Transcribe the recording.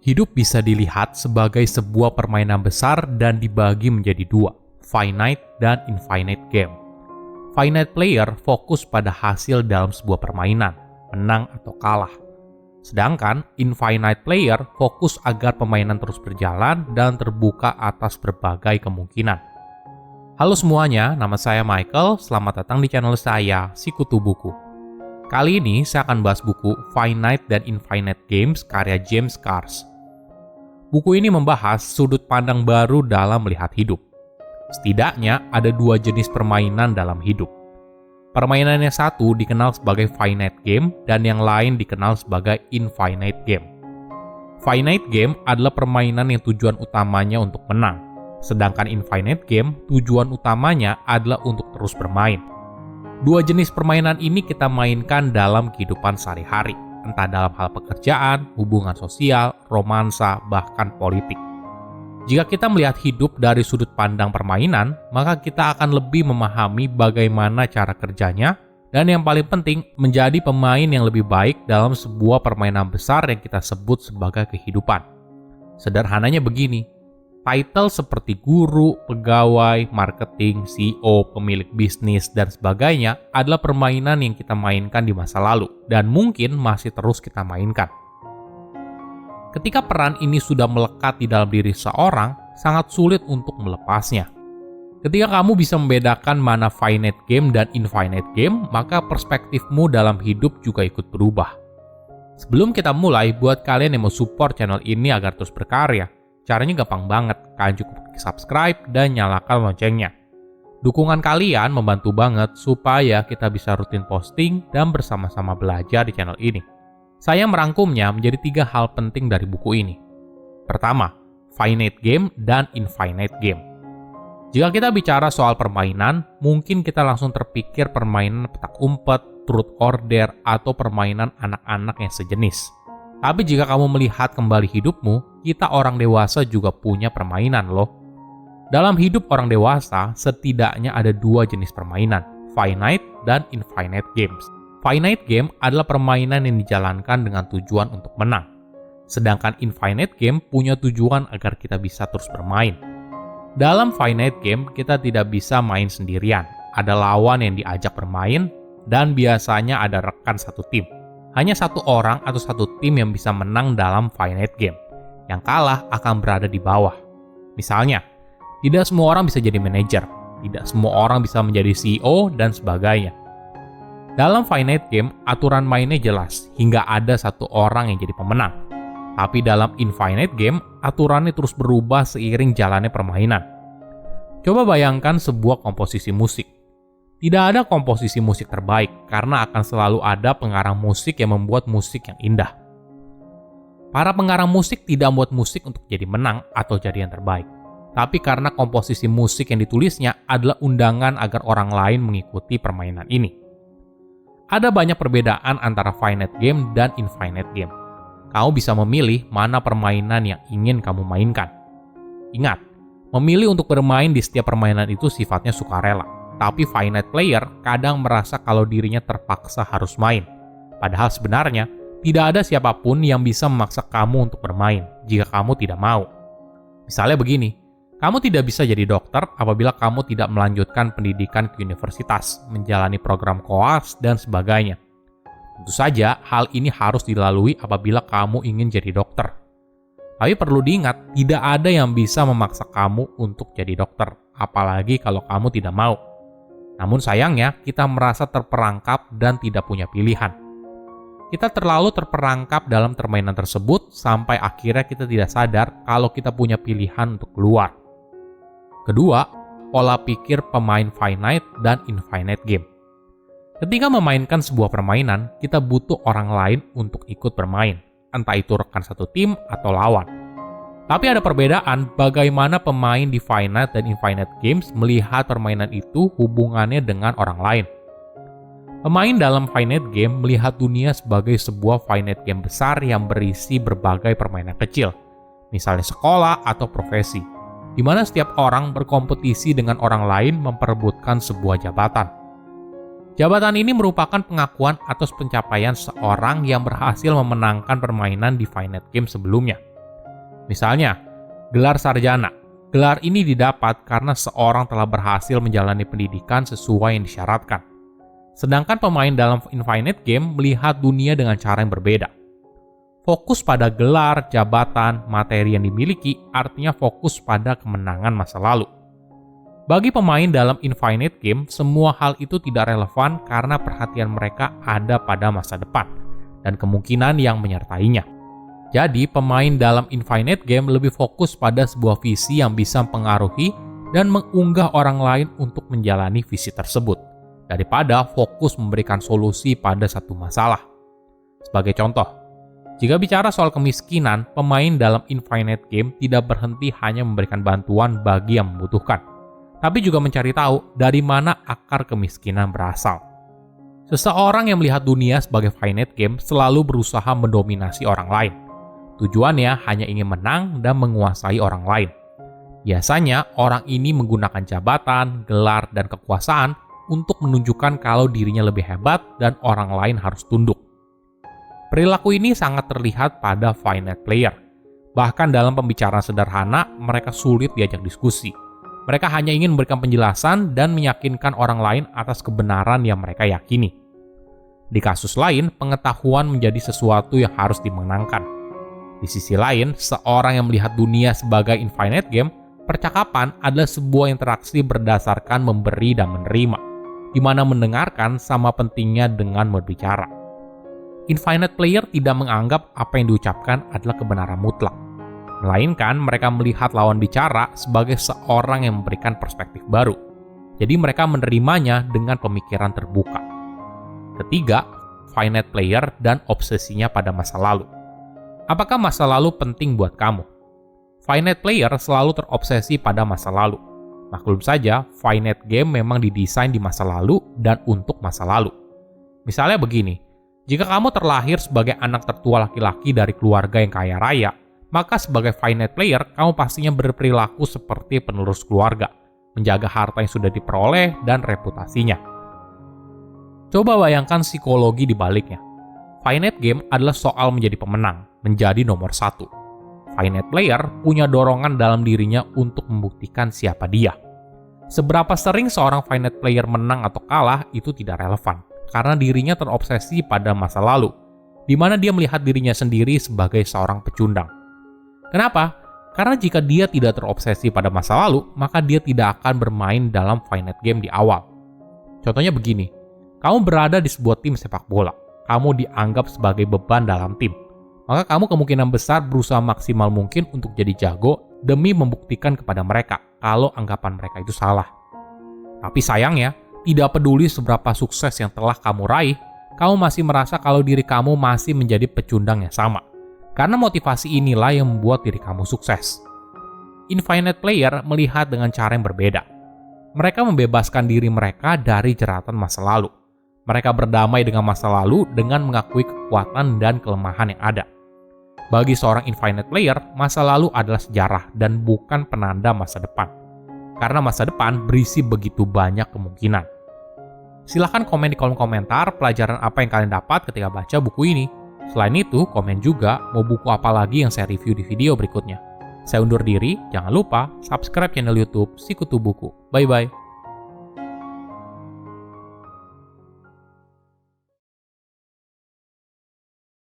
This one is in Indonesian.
Hidup bisa dilihat sebagai sebuah permainan besar dan dibagi menjadi dua, finite dan infinite game. Finite player fokus pada hasil dalam sebuah permainan, menang atau kalah. Sedangkan infinite player fokus agar permainan terus berjalan dan terbuka atas berbagai kemungkinan. Halo semuanya, nama saya Michael, selamat datang di channel saya, Sikutu Buku. Kali ini saya akan bahas buku Finite dan Infinite Games karya James Carse. Buku ini membahas sudut pandang baru dalam melihat hidup. Setidaknya ada dua jenis permainan dalam hidup. Permainan yang satu dikenal sebagai finite game dan yang lain dikenal sebagai infinite game. Finite game adalah permainan yang tujuan utamanya untuk menang, sedangkan infinite game tujuan utamanya adalah untuk terus bermain. Dua jenis permainan ini kita mainkan dalam kehidupan sehari-hari, entah dalam hal pekerjaan, hubungan sosial, romansa, bahkan politik. Jika kita melihat hidup dari sudut pandang permainan, maka kita akan lebih memahami bagaimana cara kerjanya, dan yang paling penting, menjadi pemain yang lebih baik dalam sebuah permainan besar yang kita sebut sebagai kehidupan. Sederhananya begini, title seperti guru, pegawai, marketing, CEO, pemilik bisnis, dan sebagainya adalah permainan yang kita mainkan di masa lalu dan mungkin masih terus kita mainkan. Ketika peran ini sudah melekat di dalam diri seseorang, sangat sulit untuk melepasnya. Ketika kamu bisa membedakan mana finite game dan infinite game, maka perspektifmu dalam hidup juga ikut berubah. Sebelum kita mulai, buat kalian yang mau support channel ini agar terus berkarya, caranya gampang banget, kalian cukup klik subscribe dan nyalakan loncengnya. Dukungan kalian membantu banget supaya kita bisa rutin posting dan bersama-sama belajar di channel ini. Saya merangkumnya menjadi 3 hal penting dari buku ini. Pertama, finite game dan infinite game. Jika kita bicara soal permainan, mungkin kita langsung terpikir permainan petak umpet, truth order, atau permainan anak-anak yang sejenis. Tapi jika kamu melihat kembali hidupmu, kita orang dewasa juga punya permainan loh. Dalam hidup orang dewasa, setidaknya ada 2 jenis permainan, finite dan infinite games. Finite game adalah permainan yang dijalankan dengan tujuan untuk menang. Sedangkan infinite game punya tujuan agar kita bisa terus bermain. Dalam finite game, kita tidak bisa main sendirian. Ada lawan yang diajak bermain, dan biasanya ada rekan satu tim. Hanya satu orang atau satu tim yang bisa menang dalam finite game. Yang kalah akan berada di bawah. Misalnya, tidak semua orang bisa jadi manajer, tidak semua orang bisa menjadi CEO, dan sebagainya. Dalam finite game, aturan mainnya jelas, hingga ada satu orang yang jadi pemenang. Tapi dalam infinite game, aturannya terus berubah seiring jalannya permainan. Coba bayangkan sebuah komposisi musik. Tidak ada komposisi musik terbaik, karena akan selalu ada pengarang musik yang membuat musik yang indah. Para pengarang musik tidak membuat musik untuk jadi menang atau jadi yang terbaik. Tapi karena komposisi musik yang ditulisnya adalah undangan agar orang lain mengikuti permainan ini. Ada banyak perbedaan antara finite game dan infinite game. Kamu bisa memilih mana permainan yang ingin kamu mainkan. Ingat, memilih untuk bermain di setiap permainan itu sifatnya sukarela. Tapi finite player kadang merasa kalau dirinya terpaksa harus main. Padahal sebenarnya, tidak ada siapapun yang bisa memaksa kamu untuk bermain jika kamu tidak mau. Misalnya begini, kamu tidak bisa jadi dokter apabila kamu tidak melanjutkan pendidikan ke universitas, menjalani program koas, dan sebagainya. Tentu saja, hal ini harus dilalui apabila kamu ingin jadi dokter. Tapi perlu diingat, tidak ada yang bisa memaksa kamu untuk jadi dokter, apalagi kalau kamu tidak mau. Namun sayangnya, kita merasa terperangkap dan tidak punya pilihan. Kita terlalu terperangkap dalam permainan tersebut sampai akhirnya kita tidak sadar kalau kita punya pilihan untuk keluar. Kedua, pola pikir pemain finite dan infinite game. Ketika memainkan sebuah permainan, kita butuh orang lain untuk ikut bermain, entah itu rekan satu tim atau lawan. Tapi ada perbedaan bagaimana pemain di finite dan infinite games melihat permainan itu hubungannya dengan orang lain. Pemain dalam finite game melihat dunia sebagai sebuah finite game besar yang berisi berbagai permainan kecil, misalnya sekolah atau profesi, di mana setiap orang berkompetisi dengan orang lain memperebutkan sebuah jabatan. Jabatan ini merupakan pengakuan atas pencapaian seorang yang berhasil memenangkan permainan di finite game sebelumnya. Misalnya, gelar sarjana. Gelar ini didapat karena seorang telah berhasil menjalani pendidikan sesuai yang disyaratkan. Sedangkan pemain dalam Infinite Game melihat dunia dengan cara yang berbeda. Fokus pada gelar, jabatan, materi yang dimiliki artinya fokus pada kemenangan masa lalu. Bagi pemain dalam Infinite Game, semua hal itu tidak relevan karena perhatian mereka ada pada masa depan dan kemungkinan yang menyertainya. Jadi, pemain dalam Infinite Game lebih fokus pada sebuah visi yang bisa mempengaruhi dan mengunggah orang lain untuk menjalani visi tersebut, daripada fokus memberikan solusi pada satu masalah. Sebagai contoh, jika bicara soal kemiskinan, pemain dalam Infinite Game tidak berhenti hanya memberikan bantuan bagi yang membutuhkan, tapi juga mencari tahu dari mana akar kemiskinan berasal. Seseorang yang melihat dunia sebagai Finite Game selalu berusaha mendominasi orang lain. Tujuannya hanya ingin menang dan menguasai orang lain. Biasanya, orang ini menggunakan jabatan, gelar, dan kekuasaan untuk menunjukkan kalau dirinya lebih hebat dan orang lain harus tunduk. Perilaku ini sangat terlihat pada Finite Player. Bahkan dalam pembicaraan sederhana, mereka sulit diajak diskusi. Mereka hanya ingin memberikan penjelasan dan meyakinkan orang lain atas kebenaran yang mereka yakini. Di kasus lain, pengetahuan menjadi sesuatu yang harus dimenangkan. Di sisi lain, seorang yang melihat dunia sebagai Infinite Game, percakapan adalah sebuah interaksi berdasarkan memberi dan menerima, di mana mendengarkan sama pentingnya dengan berbicara. Infinite Player tidak menganggap apa yang diucapkan adalah kebenaran mutlak, melainkan mereka melihat lawan bicara sebagai seorang yang memberikan perspektif baru. Jadi mereka menerimanya dengan pemikiran terbuka. Ketiga, Finite Player dan obsesinya pada masa lalu. Apakah masa lalu penting buat kamu? Finite Player selalu terobsesi pada masa lalu. Maklum saja, Finite Game memang didesain di masa lalu dan untuk masa lalu. Misalnya begini, jika kamu terlahir sebagai anak tertua laki-laki dari keluarga yang kaya raya, maka sebagai Finite Player, kamu pastinya berperilaku seperti penerus keluarga, menjaga harta yang sudah diperoleh dan reputasinya. Coba bayangkan psikologi di baliknya. Finite Game adalah soal menjadi pemenang, menjadi nomor satu. Finite Player punya dorongan dalam dirinya untuk membuktikan siapa dia. Seberapa sering seorang Finite Player menang atau kalah itu tidak relevan, karena dirinya terobsesi pada masa lalu, di mana dia melihat dirinya sendiri sebagai seorang pecundang. Kenapa? Karena jika dia tidak terobsesi pada masa lalu, maka dia tidak akan bermain dalam Finite Game di awal. Contohnya begini, kamu berada di sebuah tim sepak bola. Kamu dianggap sebagai beban dalam tim. Maka kamu kemungkinan besar berusaha maksimal mungkin untuk jadi jago demi membuktikan kepada mereka kalau anggapan mereka itu salah. Tapi sayangnya, tidak peduli seberapa sukses yang telah kamu raih, kamu masih merasa kalau diri kamu masih menjadi pecundang yang sama. Karena motivasi inilah yang membuat diri kamu sukses. Infinite Player melihat dengan cara yang berbeda. Mereka membebaskan diri mereka dari jeratan masa lalu. Mereka berdamai dengan masa lalu dengan mengakui kekuatan dan kelemahan yang ada. Bagi seorang Infinite Player, masa lalu adalah sejarah dan bukan penanda masa depan. Karena masa depan berisi begitu banyak kemungkinan. Silahkan komen di kolom komentar pelajaran apa yang kalian dapat ketika baca buku ini. Selain itu, komen juga mau buku apa lagi yang saya review di video berikutnya. Saya undur diri, jangan lupa subscribe channel YouTube Sikutu Buku. Bye-bye.